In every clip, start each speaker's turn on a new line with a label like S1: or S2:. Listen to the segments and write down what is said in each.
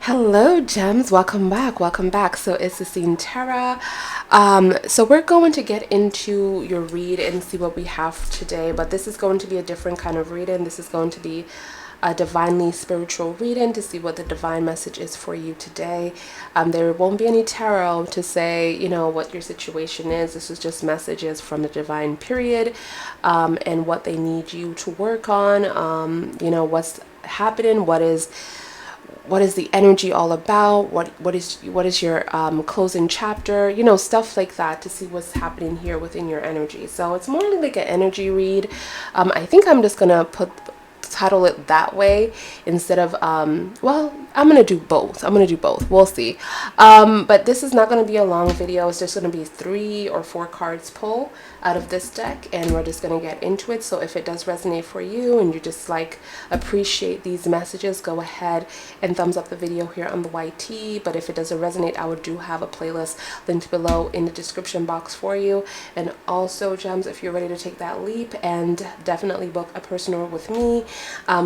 S1: Hello, gems. Welcome back. Welcome back. So it's Theseentarot. So we're going to get into your read and see what we have today. But this is going to be a different kind of reading. This is going to be a divinely spiritual reading to see what the divine message is for you today. There won't be any tarot to say, what your situation is. This is just messages from the divine period, and what they need you to work on. What's happening. What is the energy all about? What is your closing chapter? Stuff like that to see what's happening here within your energy. So it's more like an energy read. I think I'm just gonna title it that way instead of well, I'm gonna do both. We'll see. But this is not going to be a long video. It's just going to be 3 or 4 cards pull out of this deck, and we're just going to get into it. So if it does resonate for you and you just appreciate these messages, go ahead and thumbs up the video here on the YT. But if it doesn't resonate, I do have a playlist linked below in the description box for you. And also, gems, if you're ready to take that leap and definitely book a personal with me,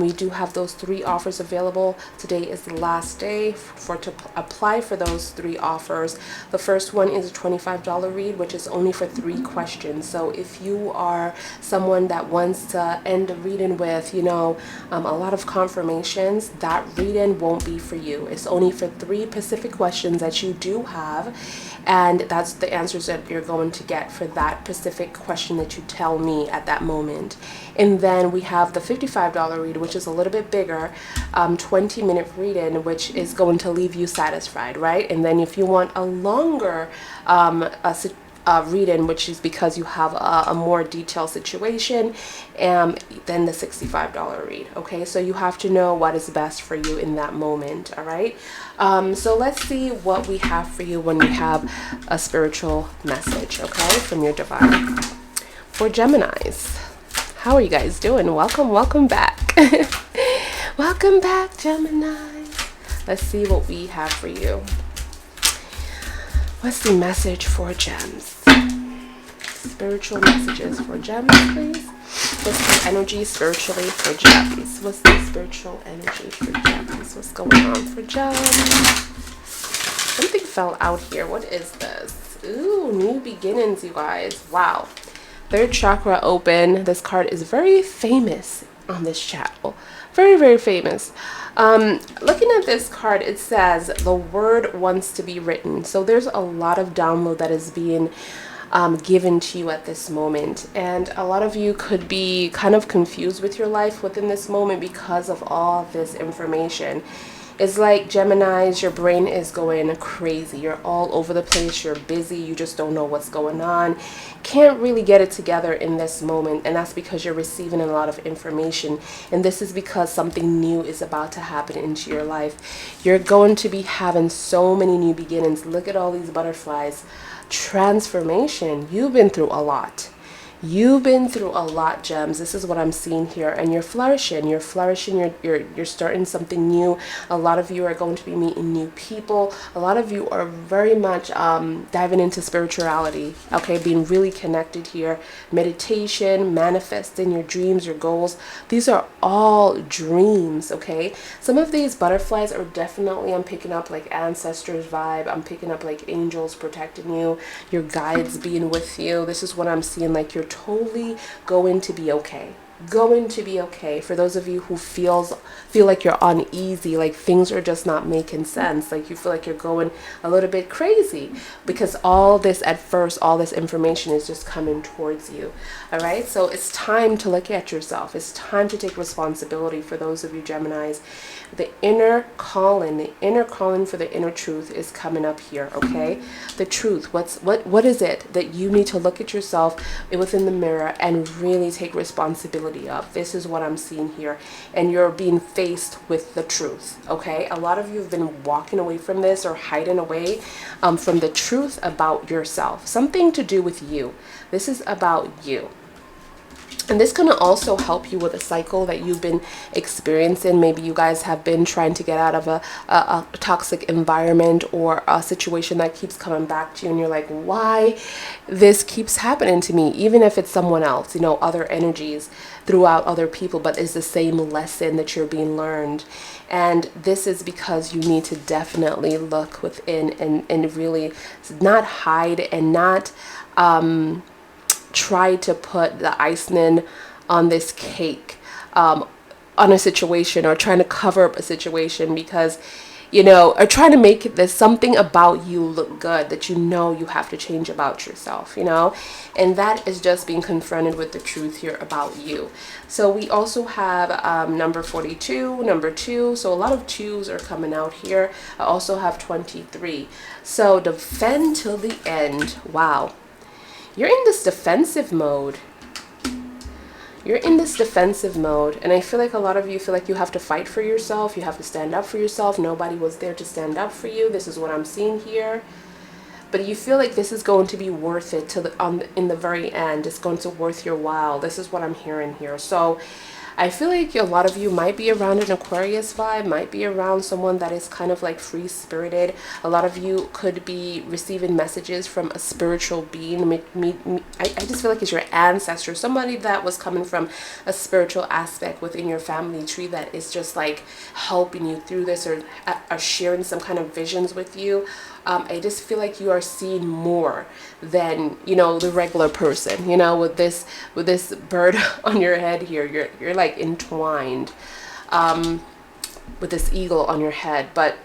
S1: we do have those 3 offers available. Today is the last day to apply for those 3 offers. The first one is a $25 read, which is only for 3 questions. So if you are someone that wants to end a reading with, a lot of confirmations, that reading won't be for you. It's only for 3 specific questions that you do have, and that's the answers that you're going to get for that specific question that you tell me at that moment. And then we have the $55 read, which is a little bit bigger, 20-minute reading, which is going to leave you satisfied, right? And then if you want a longer reading, which is because you have a more detailed situation, then the $65 read. Okay, so you have to know what is best for you in that moment. All right, so let's see what we have for you when we have a spiritual message, okay, from your divine. For Geminis, how are you guys doing? Welcome back. Welcome back, Gemini. Let's see what we have for you. What's the message for gems? Spiritual messages for gems, please. What's the energy spiritually for gems? What's the spiritual energy for gems? What's going on for gems? Something fell out here. What is this? Ooh, new beginnings, you guys. Wow. 3rd chakra open. This card is very famous on this channel. Very, very famous. Looking at this card, it says the word wants to be written. So there's a lot of download that is being given to you at this moment, and a lot of you could be kind of confused with your life within this moment because of all this information. It's like, Geminis, your brain is going crazy. You're all over the place. You're busy. You just don't know what's going on. Can't really get it together in this moment. And that's because you're receiving a lot of information. And this is because something new is about to happen into your life. You're going to be having so many new beginnings. Look at all these butterflies. Transformation. You've been through a lot. You've been through a lot, gems. This is what I'm seeing here, and you're flourishing. You're flourishing. You're starting something new. A lot of you are going to be meeting new people. A lot of you are very much diving into spirituality. Okay, being really connected here. Meditation, manifesting your dreams, your goals. These are all dreams. Okay, some of these butterflies are definitely, I'm picking up like ancestors vibe. I'm picking up like angels protecting you, your guides being with you. This is what I'm seeing. Like, you're totally going to be okay. Going to be okay. For those of you who feel like you're uneasy, like things are just not making sense, like you feel like you're going a little bit crazy because all this information is just coming towards you. All right, so it's time to look at yourself. It's time to take responsibility. For those of you Geminis, the inner calling for the inner truth is coming up here. Okay, the truth. What is it that you need to look at yourself within the mirror and really take responsibility of? This is what I'm seeing here, and you're being faced with the truth. Okay, a lot of you have been walking away from this or hiding away from the truth about yourself. Something to do with you. This is about you. And this can also help you with a cycle that you've been experiencing. Maybe you guys have been trying to get out of a toxic environment or a situation that keeps coming back to you. And you're like, why this keeps happening to me? Even if it's someone else, you know, other energies throughout other people, but it's the same lesson that you're being learned. And this is because you need to definitely look within and really not hide and not try to put the icing on this cake on a situation, or trying to cover up a situation, because you know, or trying to make this something about you look good that you know you have to change about yourself, you know. And that is just being confronted with the truth here about you. So we also have number 42, number 2, so a lot of 2s are coming out here. I also have 23. So defend till the end. Wow, you're in this defensive mode. You're in this defensive mode, and I feel like a lot of you feel like you have to fight for yourself. You have to stand up for yourself. Nobody was there to stand up for you. This is what I'm seeing here. But you feel like this is going to be worth it to in the very end. It's going to worth your while. This is what I'm hearing here. So I feel like a lot of you might be around an Aquarius vibe, might be around someone that is kind of like free-spirited. A lot of you could be receiving messages from a spiritual being. I just feel like it's your ancestor, somebody that was coming from a spiritual aspect within your family tree that is just like helping you through this, or sharing some kind of visions with you. I just feel like you are seeing more than, you know, the regular person, you know, with this bird on your head here. You're like entwined with this eagle on your head. But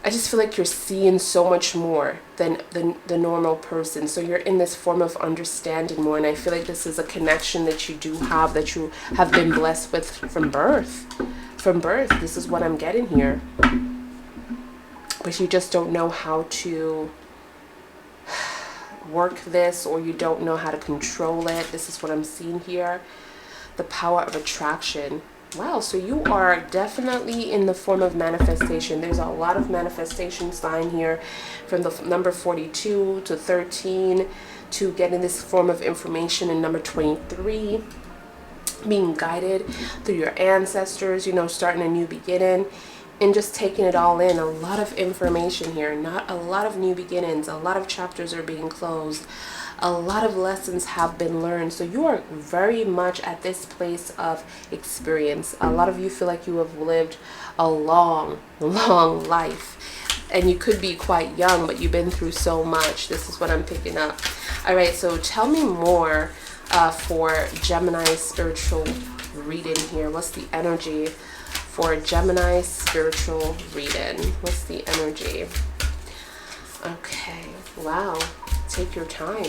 S1: I just feel like you're seeing so much more than the normal person. So you're in this form of understanding more. And I feel like this is a connection that you do have, that you have been blessed with from birth. From birth, this is what I'm getting here. But you just don't know how to work this, or you don't know how to control it. This is what I'm seeing here. The power of attraction. Wow, so you are definitely in the form of manifestation. There's a lot of manifestation sign here, from the number 42 to 13 to getting this form of information in number 23. Being guided through your ancestors, you know, starting a new beginning. And just taking it all in. A lot of information here, not a lot of new beginnings. A lot of chapters are being closed. A lot of lessons have been learned. So you are very much at this place of experience. A lot of you feel like you have lived a long, long life. And you could be quite young, but you've been through so much. This is what I'm picking up. All right, so tell me more for Gemini spiritual reading here. What's the energy for Gemini spiritual reading? What's the energy? Okay, wow, take your time.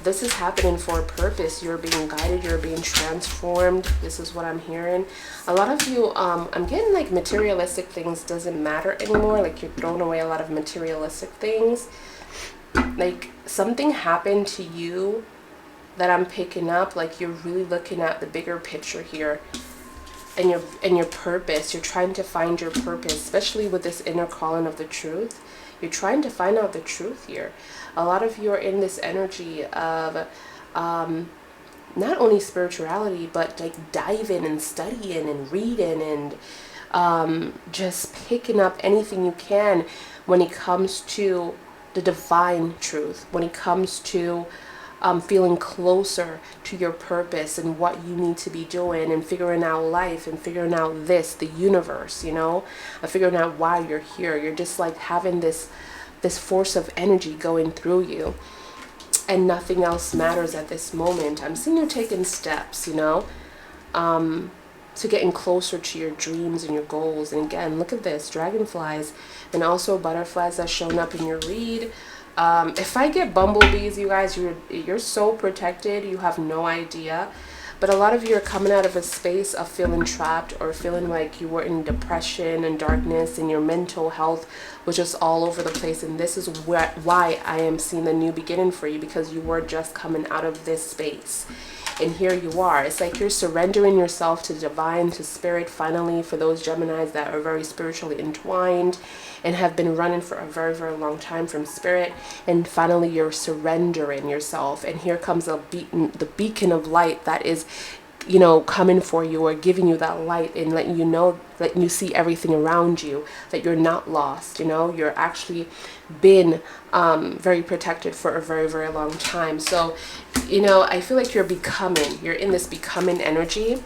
S1: This is happening for a purpose. You're being guided, you're being transformed. This is what I'm hearing. A lot of you, I'm getting like materialistic things doesn't matter anymore. Like you're throwing away a lot of materialistic things. Like something happened to you that I'm picking up. Like you're really looking at the bigger picture here. And your purpose. You're trying to find your purpose, especially with this inner calling of the truth. You're trying to find out the truth here. A lot of you are in this energy of not only spirituality, but like diving and studying and reading and just picking up anything you can when it comes to the divine truth, when it comes to feeling closer to your purpose and what you need to be doing, and figuring out life and figuring out the universe, you know, and figuring out why you're here. You're just like having this force of energy going through you, and nothing else matters at this moment. I'm seeing you taking steps, you know, to getting closer to your dreams and your goals. And again, look at this, dragonflies and also butterflies that's shown up in your read. If I get bumblebees, you guys, you're so protected, you have no idea. But a lot of you are coming out of a space of feeling trapped, or feeling like you were in depression and darkness, and your mental health was just all over the place. And this is why I am seeing the new beginning for you, because you were just coming out of this space. and here you are. It's like you're surrendering yourself to divine, to spirit, finally, for those Geminis that are very spiritually entwined and have been running for a very, very long time from spirit, and finally you're surrendering yourself, and here comes the beacon of light that is, you know, coming for you, or giving you that light and letting you know, letting you see everything around you, that you're not lost. You know, you're actually been very protected for a very, very long time. So, you know, I feel like you're in this becoming energy,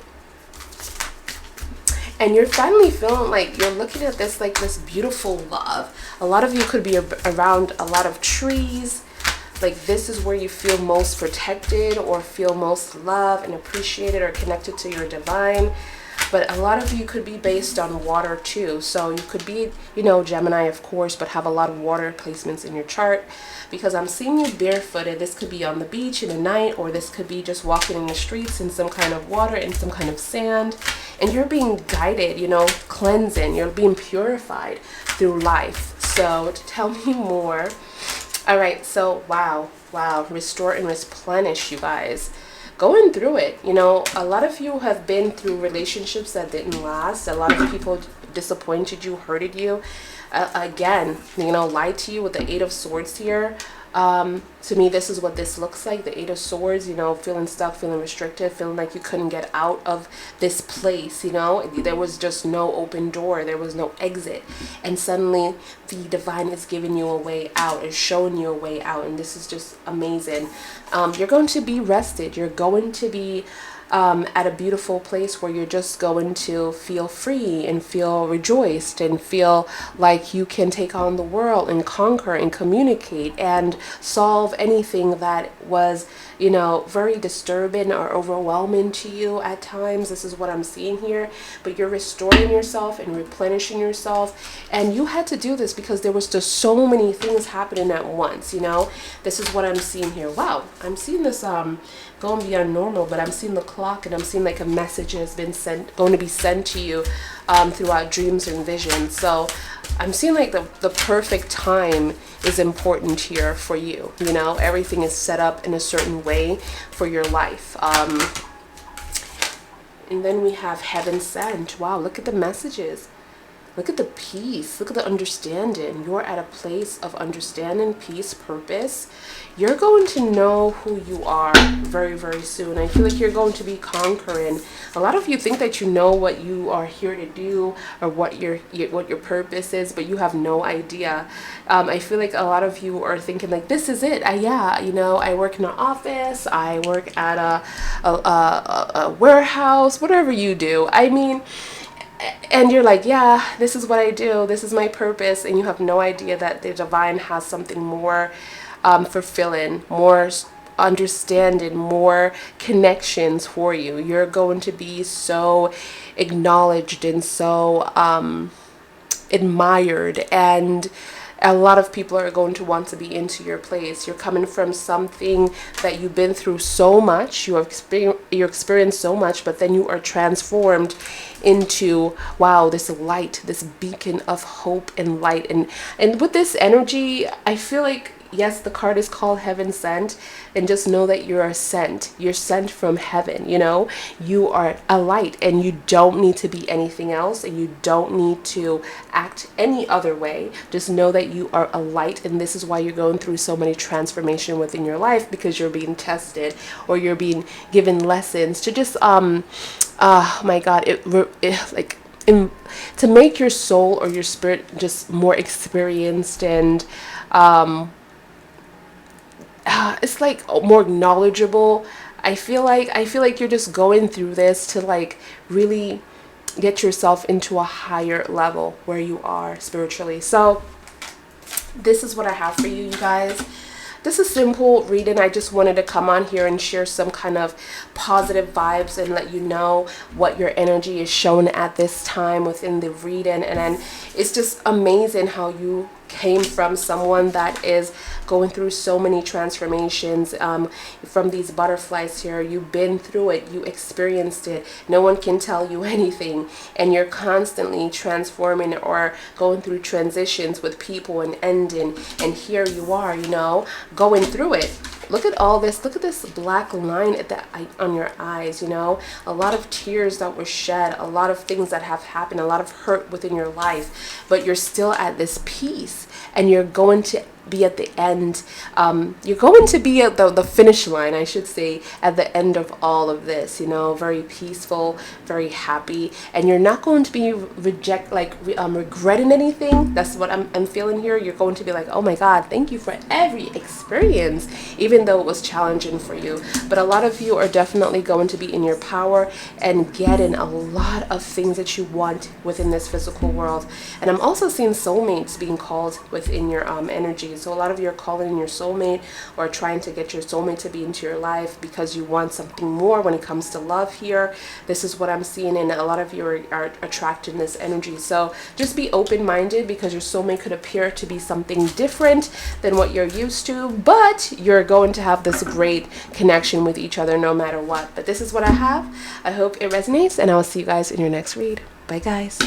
S1: and you're finally feeling like you're looking at this like this beautiful love. A lot of you could be around a lot of trees. Like this is where you feel most protected, or feel most loved and appreciated, or connected to your divine. But a lot of you could be based on water too. So you could be, you know, Gemini, of course, but have a lot of water placements in your chart, because I'm seeing you barefooted. This could be on the beach in the night, or this could be just walking in the streets in some kind of water, in some kind of sand. And you're being guided, you know, cleansing. You're being purified through life. So tell me more. All right, so wow, restore and replenish, you guys. Going through it, you know, a lot of you have been through relationships that didn't last. A lot of people disappointed you, hurted you, again, you know, lied to you with the 8 of Swords here. To me, this is what this looks like, the 8 of Swords, you know, feeling stuck, feeling restricted, feeling like you couldn't get out of this place, you know, there was just no open door, there was no exit, and suddenly the divine is giving you a way out, is showing you a way out, and this is just amazing. You're going to be rested, you're going to be at a beautiful place where you're just going to feel free and feel rejoiced and feel like you can take on the world and conquer and communicate and solve anything that was, you know, very disturbing or overwhelming to you at times. This is what I'm seeing here. But you're restoring yourself and replenishing yourself, and you had to do this because there was just so many things happening at once, you know. This is what I'm seeing here. Wow, I'm seeing this going beyond normal, but I'm seeing the clock, and I'm seeing like a message has been going to be sent to you throughout dreams and visions. So I'm seeing like the perfect time is important here for you. You know, everything is set up in a certain way for your life. And then we have heaven sent. Wow, look at the messages. Look at the peace. Look at the understanding. You're at a place of understanding, peace, purpose. You're going to know who you are very, very soon. I feel like you're going to be conquering. A lot of you think that you know what you are here to do, or what your purpose is, but you have no idea. I feel like a lot of you are thinking like, this is it. Yeah, you know, I work in an office. I work at a warehouse, whatever you do. I mean, and you're like, yeah, this is what I do, this is my purpose, and you have no idea that the divine has something more fulfilling, more understanding, more connections for you. You're going to be so acknowledged and so admired, and a lot of people are going to want to be into your place. You're coming from something that you've been through so much, you experienced so much, but then you are transformed into, wow, this light, this beacon of hope and light. And with this energy, I feel like, yes, the card is called Heaven Sent, and just know that you are sent. You're sent from heaven, you know. You are a light, and you don't need to be anything else, and you don't need to act any other way. Just know that you are a light, and this is why you're going through so many transformation within your life, because you're being tested, or you're being given lessons to just my God, to make your soul or your spirit just more experienced, and it's like more knowledgeable. I feel like you're just going through this to like really get yourself into a higher level where you are spiritually. So this is what I have for you, you guys. This is simple reading. I just wanted to come on here and share some kind of positive vibes and let you know what your energy is shown at this time within the reading. And then it's just amazing how you came from someone that is going through so many transformations, from these butterflies here. You've been through it, you experienced it, no one can tell you anything, and you're constantly transforming or going through transitions with people and ending, and here you are, you know, going through it. look at all this. Look at this black line on your eyes, you know, a lot of tears that were shed, a lot of things that have happened, a lot of hurt within your life, but you're still at this peace, and you're going to be at the end. You're going to be at the finish line, I should say, at the end of all of this, you know, very peaceful, very happy, and you're not going to be regretting anything. That's what I'm feeling here. You're going to be like, oh my God, thank you for every experience, even though it was challenging for you. But a lot of you are definitely going to be in your power and getting a lot of things that you want within this physical world. And I'm also seeing soulmates being called within your energy. So a lot of you are calling in your soulmate, or trying to get your soulmate to be into your life because you want something more when it comes to love here. This is what I'm seeing, and a lot of you are attracting this energy. So just be open-minded, because your soulmate could appear to be something different than what you're used to, but you're going to have this great connection with each other no matter what. But this is what I have. I hope it resonates, and I will see you guys in your next read. Bye guys.